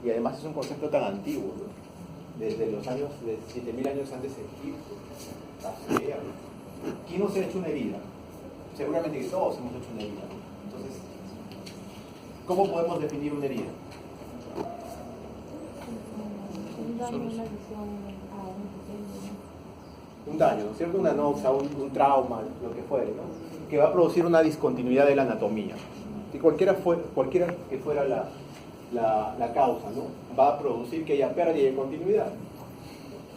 y además es un concepto tan antiguo, ¿no? Desde los años, de 7000 años antes de Egipto, hasta allá, ¿no? ¿Quién no se ha hecho una herida? Seguramente que todos hemos hecho una herida, ¿no? Entonces, ¿cómo podemos definir una herida? Un daño, una lesión a un pequeño, ¿no? Un daño, ¿no es cierto? Una noxa, un trauma, lo que fuere, ¿no? Que va a producir una discontinuidad de la anatomía. Y cualquiera que fuera la causa, ¿no? Va a producir que haya pérdida de continuidad.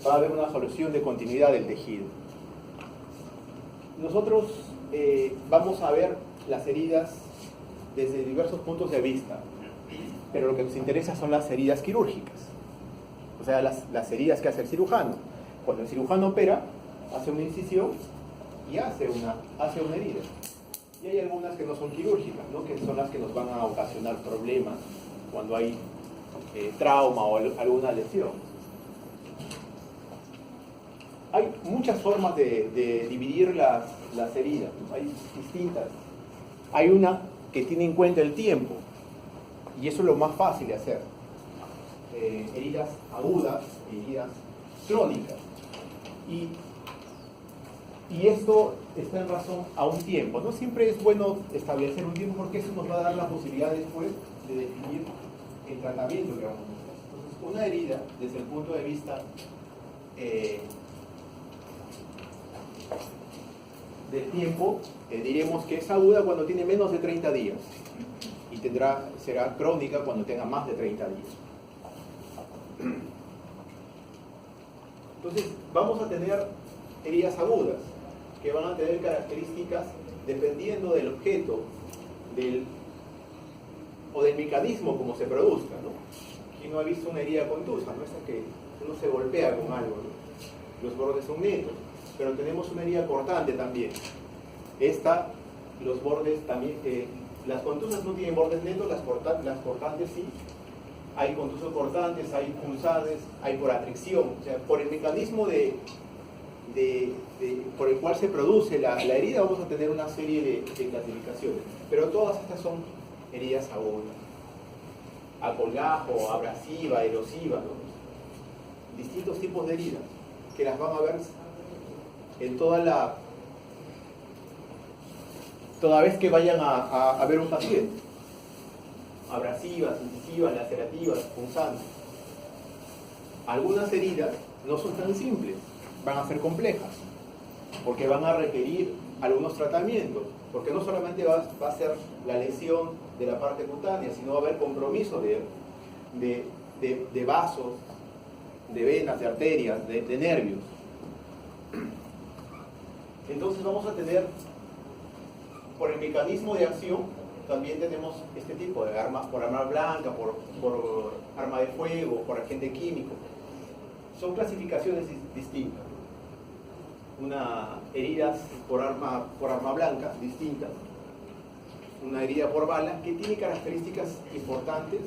Va a haber una solución de continuidad del tejido. Nosotros vamos a ver las heridas desde diversos puntos de vista, pero lo que nos interesa son las heridas quirúrgicas, o sea, las heridas que hace el cirujano. Cuando el cirujano opera, hace una incisión y hace una herida. Y hay algunas que no son quirúrgicas, ¿no? Que son las que nos van a ocasionar problemas cuando hay trauma o alguna lesión. Hay muchas formas de dividir las heridas, ¿no? Hay distintas. Hay una que tiene en cuenta el tiempo, y eso es lo más fácil de hacer. Heridas agudas, heridas crónicas. Y esto está en razón a un tiempo. No siempre es bueno establecer un tiempo porque eso nos va a dar la posibilidad después de definir el tratamiento que vamos a hacer. Entonces, una herida, desde el punto de vista del tiempo, diremos que es aguda cuando tiene menos de 30 días y será crónica cuando tenga más de 30 días. Entonces, vamos a tener heridas agudas que van a tener características dependiendo del objeto o del mecanismo como se produzca, ¿no? ¿Quién no ha visto una herida contusa? ¿No? Esa que uno se golpea con algo, ¿no? Los bordes son netos, pero tenemos una herida cortante también. Los bordes también, las contusas no tienen bordes netos, las cortantes sí. Hay contusos cortantes, hay punzadas, hay por atracción, o sea, por el mecanismo por el cual se produce la herida vamos a tener una serie de clasificaciones, pero todas estas son heridas agudas, a colgajo, abrasiva, erosiva, ¿no? Distintos tipos de heridas que las van a ver en toda vez que vayan a ver un paciente. Abrasivas, incisivas, lacerativas, punzantes. Algunas heridas no son tan simples, van a ser complejas, porque van a requerir algunos tratamientos, porque no solamente va a ser la lesión de la parte cutánea, sino va a haber compromiso de vasos, de venas, de arterias, de nervios. Entonces vamos a tener, por el mecanismo de acción, también tenemos este tipo de armas, por arma blanca, por arma de fuego, por agente químico. Son clasificaciones distintas. Heridas por arma blanca, distintas. Una herida por bala, que tiene características importantes,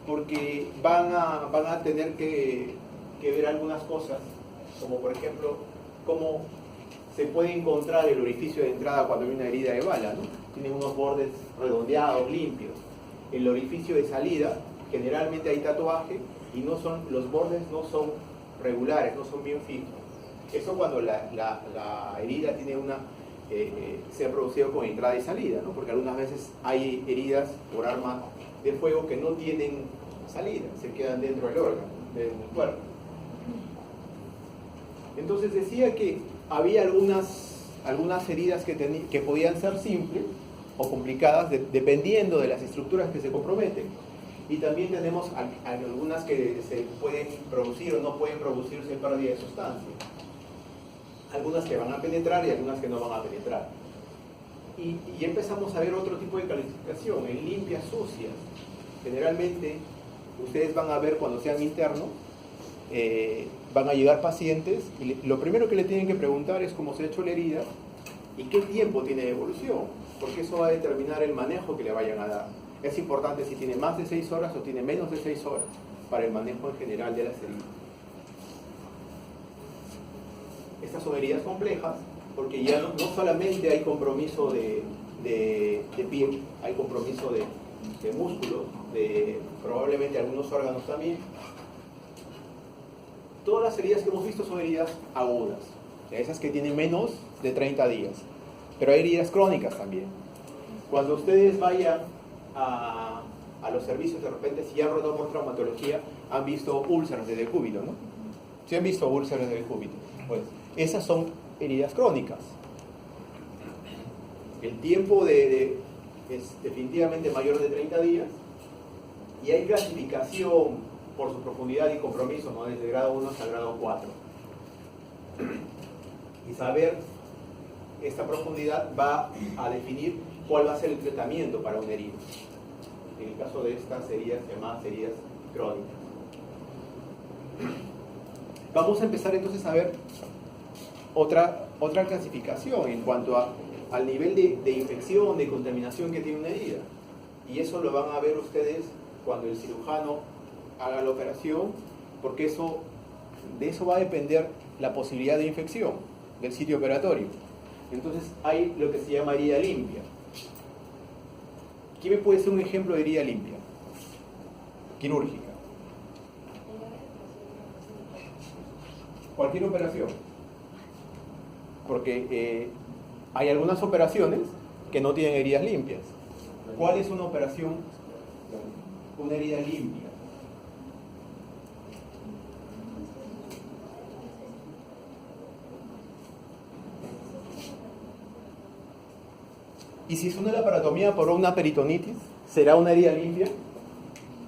porque van a tener que ver algunas cosas, como por ejemplo, cómo se puede encontrar el orificio de entrada cuando hay una herida de bala, ¿no? Tienen unos bordes redondeados, limpios. El orificio de salida, generalmente hay tatuaje y los bordes no son regulares, no son bien fijos. Eso cuando la herida tiene se ha producido con entrada y salida, ¿no? Porque algunas veces hay heridas por arma de fuego que no tienen salida, se quedan dentro del órgano, del cuerpo. Entonces decía que había algunas heridas que podían ser simples o complicadas dependiendo de las estructuras que se comprometen. Y también tenemos algunas que se pueden producir o no pueden producirse pérdida de sustancia. Algunas que van a penetrar y algunas que no van a penetrar. Y empezamos a ver otro tipo de calificación, en limpias, sucias. Generalmente, ustedes van a ver cuando sean internos, van a llegar pacientes y lo primero que le tienen que preguntar es cómo se ha hecho la herida y qué tiempo tiene de evolución, porque eso va a determinar el manejo que le vayan a dar. Es importante si tiene más de 6 horas o tiene menos de 6 horas para el manejo en general de las heridas. Estas son heridas complejas porque ya no solamente hay compromiso de piel, hay compromiso de músculos, de probablemente algunos órganos también. Todas las heridas que hemos visto son heridas agudas, esas que tienen menos de 30 días. Pero hay heridas crónicas también. Cuando ustedes vayan a los servicios, de repente, si han rodado por traumatología, han visto úlceras de decúbito, ¿no? Si han visto úlceras de decúbito, pues esas son heridas crónicas. El tiempo es definitivamente mayor de 30 días y hay clasificación por su profundidad y compromiso, ¿no? Desde grado 1 hasta el grado 4. Y saber esta profundidad va a definir cuál va a ser el tratamiento para una herida. En el caso de estas heridas llamadas heridas crónicas. Vamos a empezar entonces a ver otra clasificación en cuanto al nivel de infección, de contaminación que tiene una herida. Y eso lo van a ver ustedes cuando el cirujano haga la operación, porque de eso va a depender la posibilidad de infección del sitio operatorio. Entonces hay lo que se llama herida limpia. ¿Quién me puede ser un ejemplo de herida limpia? Quirúrgica. Cualquier operación. Porque hay algunas operaciones que no tienen heridas limpias. ¿Cuál es una operación? Una herida limpia. Y si es una laparotomía por una peritonitis, ¿será una herida limpia?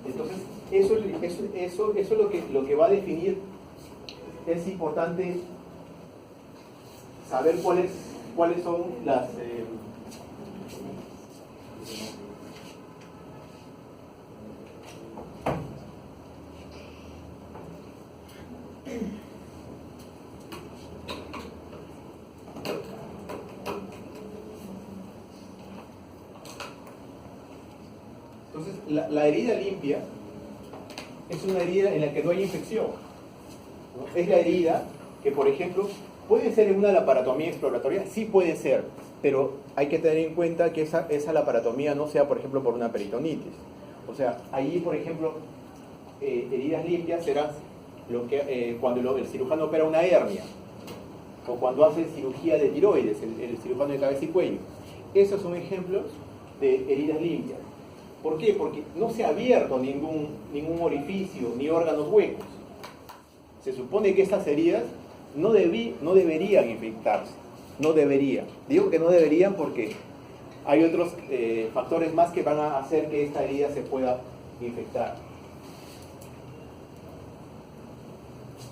Entonces, eso es lo que va a definir. Es importante saber cuáles son las... Entonces, la herida limpia es una herida en la que no hay infección, ¿no? Es la herida que, por ejemplo, puede ser en una laparotomía exploratoria, sí puede ser, pero hay que tener en cuenta que esa laparotomía no sea, por ejemplo, por una peritonitis. O sea, ahí, por ejemplo, heridas limpias serán cuando el cirujano opera una hernia, o cuando hace cirugía de tiroides, el cirujano de cabeza y cuello. Esos son ejemplos de heridas limpias. ¿Por qué? Porque no se ha abierto ningún orificio ni órganos huecos. Se supone que estas heridas no deberían infectarse. No deberían. Digo que no deberían porque hay otros factores más que van a hacer que esta herida se pueda infectar.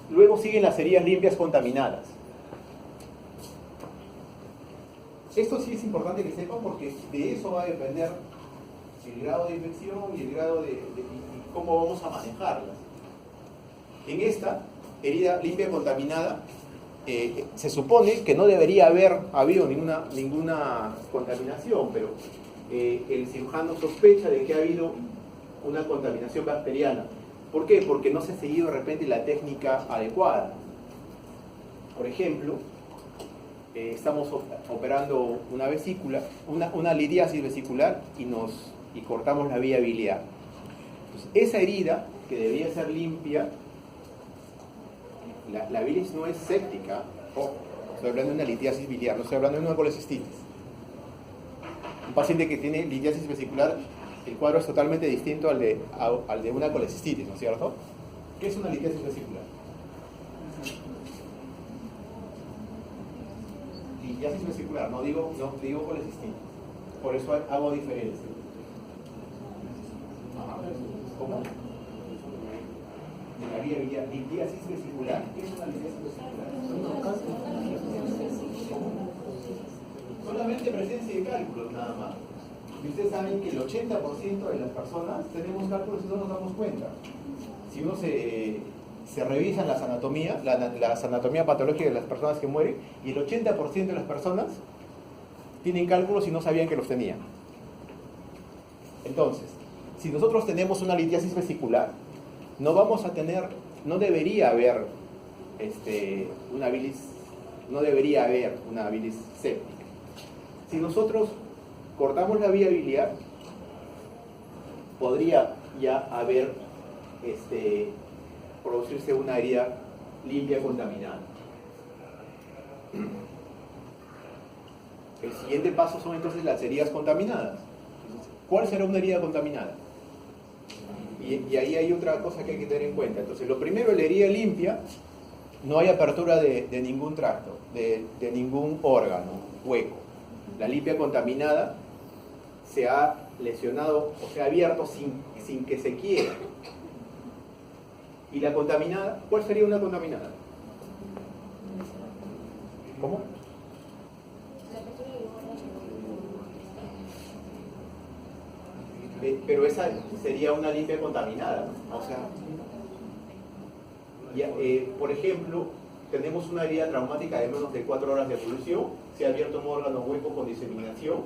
Luego siguen las heridas limpias contaminadas. Esto sí es importante que sepan porque de eso va a depender el grado de infección y el grado y cómo vamos a manejarlas. En esta herida limpia contaminada, se supone que no debería haber habido ninguna contaminación, pero el cirujano sospecha de que ha habido una contaminación bacteriana. ¿Por qué? Porque no se ha seguido de repente la técnica adecuada. Por ejemplo, estamos operando una vesícula, una litiasis vesicular y cortamos la vía biliar. Entonces, esa herida, que debería ser limpia, la bilis no es séptica. Estoy hablando de una litiasis biliar, no estoy hablando de una colecistitis. Un paciente que tiene litiasis vesicular, el cuadro es totalmente distinto al de una colecistitis, ¿no es cierto? ¿Qué es una litiasis vesicular? Litiasis vesicular, no digo colecistitis. Por eso hago diferencia. ¿Cómo? La vía biliar, litiasis vesicular. ¿Qué es una litiasis vesicular? Solamente presencia de cálculos, nada más. Y ustedes saben que el 80% de las personas tenemos cálculos y no nos damos cuenta. Si uno se revisa las anatomías, la anatomía patológica de las personas que mueren, y el 80% de las personas tienen cálculos y no sabían que los tenían. Entonces, si nosotros tenemos una litiasis vesicular, no debería haber una bilis séptica. Si nosotros cortamos la vía biliar, podría ya producirse una herida limpia contaminada. El siguiente paso son entonces las heridas contaminadas. ¿Cuál será una herida contaminada? Y ahí hay otra cosa que hay que tener en cuenta. Entonces, lo primero, la herida limpia, no hay apertura de ningún tracto, de ningún órgano, hueco. La limpia contaminada se ha lesionado o se ha abierto sin que se quiera. ¿Y la contaminada? ¿Cuál sería una contaminada? ¿Cómo? Pero esa sería una limpia contaminada, ¿no? O sea, por ejemplo, tenemos una herida traumática de menos de 4 horas de evolución, se ha abierto un órgano hueco con diseminación,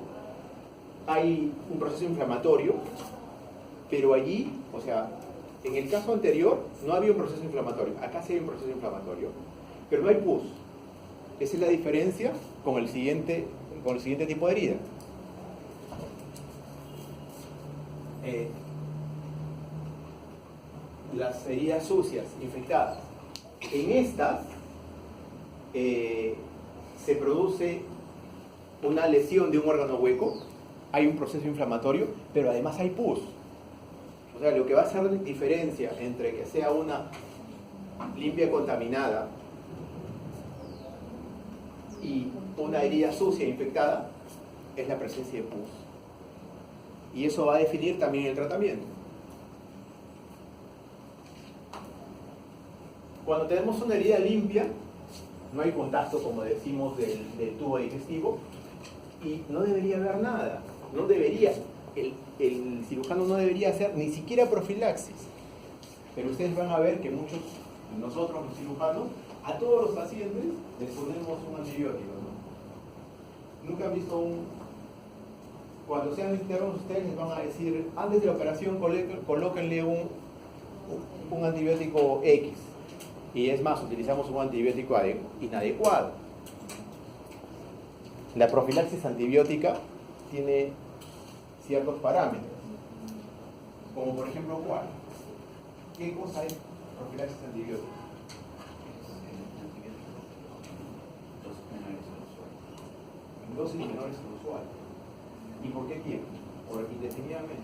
hay un proceso inflamatorio, pero allí, o sea, en el caso anterior no había un proceso inflamatorio, acá sí hay un proceso inflamatorio, pero no hay pus. Esa es la diferencia con el siguiente tipo de herida. Las heridas sucias, infectadas. En estas se produce una lesión de un órgano hueco, hay un proceso inflamatorio, pero además hay pus. O sea, lo que va a hacer diferencia entre que sea una limpia contaminada y una herida sucia infectada es la presencia de pus. Y eso va a definir también el tratamiento. Cuando tenemos una herida limpia, no hay contacto, como decimos, del tubo digestivo, y no debería haber nada. No debería, el cirujano no debería hacer ni siquiera profilaxis. Pero ustedes van a ver que nosotros los cirujanos, a todos los pacientes les ponemos un antibiótico, ¿no? Nunca han visto cuando sean internos, ustedes les van a decir, antes de la operación colóquenle un antibiótico X. Y es más, utilizamos un antibiótico inadecuado. La profilaxis antibiótica tiene ciertos parámetros. Como por ejemplo, ¿cuál? ¿Qué cosa es profilaxis antibiótica? Dosis menores que lo usual. ¿Y por qué tiempo? Indefinidamente.